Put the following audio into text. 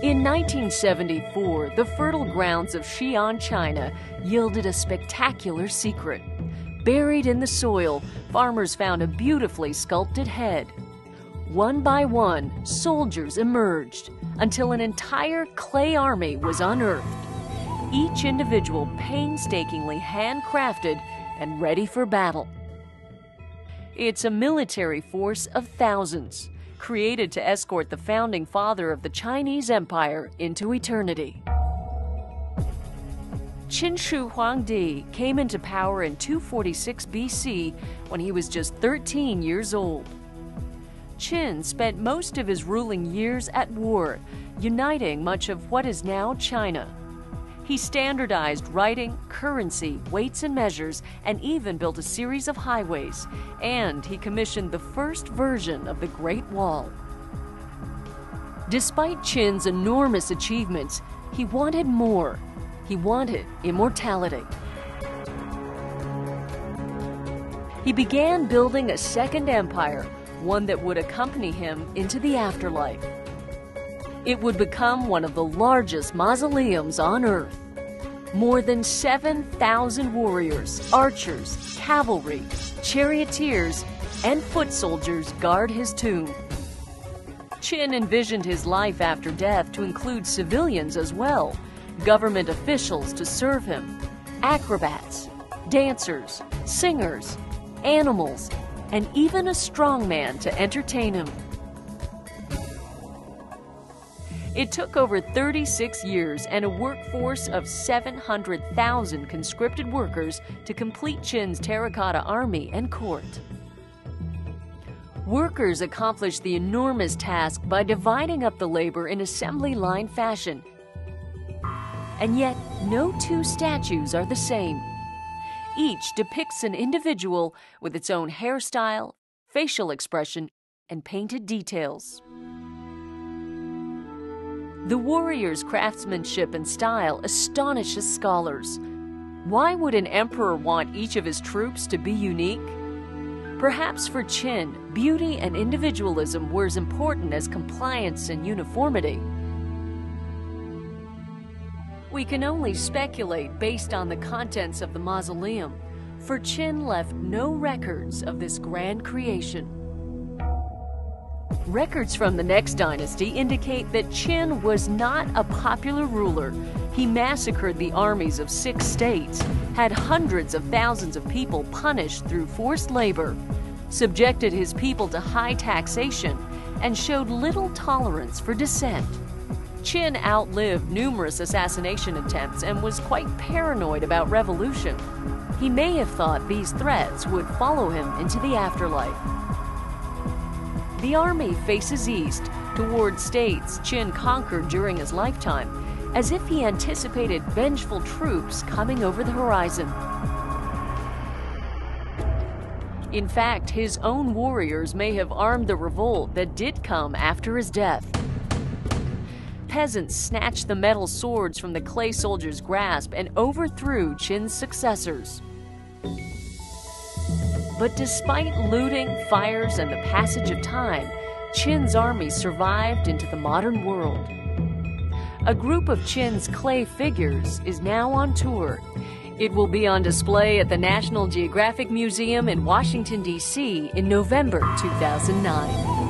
In 1974, the fertile grounds of Xi'an, China, yielded a spectacular secret. Buried in the soil, farmers found a beautifully sculpted head. One by one, soldiers emerged until an entire clay army was unearthed, each individual painstakingly handcrafted and ready for battle. It's a military force of thousands, created to escort the founding father of the Chinese Empire into eternity. Qin Shi Huangdi came into power in 246 BC when he was just 13 years old. Qin spent most of his ruling years at war, uniting much of what is now China. He standardized writing, currency, weights and measures, and even built a series of highways, and he commissioned the first version of the Great Wall. Despite Qin's enormous achievements, he wanted more. He wanted immortality. He began building a second empire, one that would accompany him into the afterlife. It would become one of the largest mausoleums on Earth. More than 7,000 warriors, archers, cavalry, charioteers, and foot soldiers guard his tomb. Qin envisioned his life after death to include civilians as well, government officials to serve him, acrobats, dancers, singers, animals, and even a strongman to entertain him. It took over 36 years and a workforce of 700,000 conscripted workers to complete Qin's terracotta army and court. Workers accomplished the enormous task by dividing up the labor in assembly line fashion. And yet, no two statues are the same. Each depicts an individual with its own hairstyle, facial expression, and painted details. The warrior's craftsmanship and style astonishes scholars. Why would an emperor want each of his troops to be unique? Perhaps for Qin, beauty and individualism were as important as compliance and uniformity. We can only speculate based on the contents of the mausoleum, for Qin left no records of this grand creation. Records from the next dynasty indicate that Qin was not a popular ruler. He massacred the armies of 6 states, had hundreds of thousands of people punished through forced labor, subjected his people to high taxation, and showed little tolerance for dissent. Qin outlived numerous assassination attempts and was quite paranoid about revolution. He may have thought these threats would follow him into the afterlife. The army faces east, toward states Qin conquered during his lifetime, as if he anticipated vengeful troops coming over the horizon. In fact, his own warriors may have armed the revolt that did come after his death. Peasants snatched the metal swords from the clay soldiers' grasp and overthrew Qin's successors. But despite looting, fires, and the passage of time, Qin's army survived into the modern world. A group of Qin's clay figures is now on tour. It will be on display at the National Geographic Museum in Washington, D.C. in November 2009.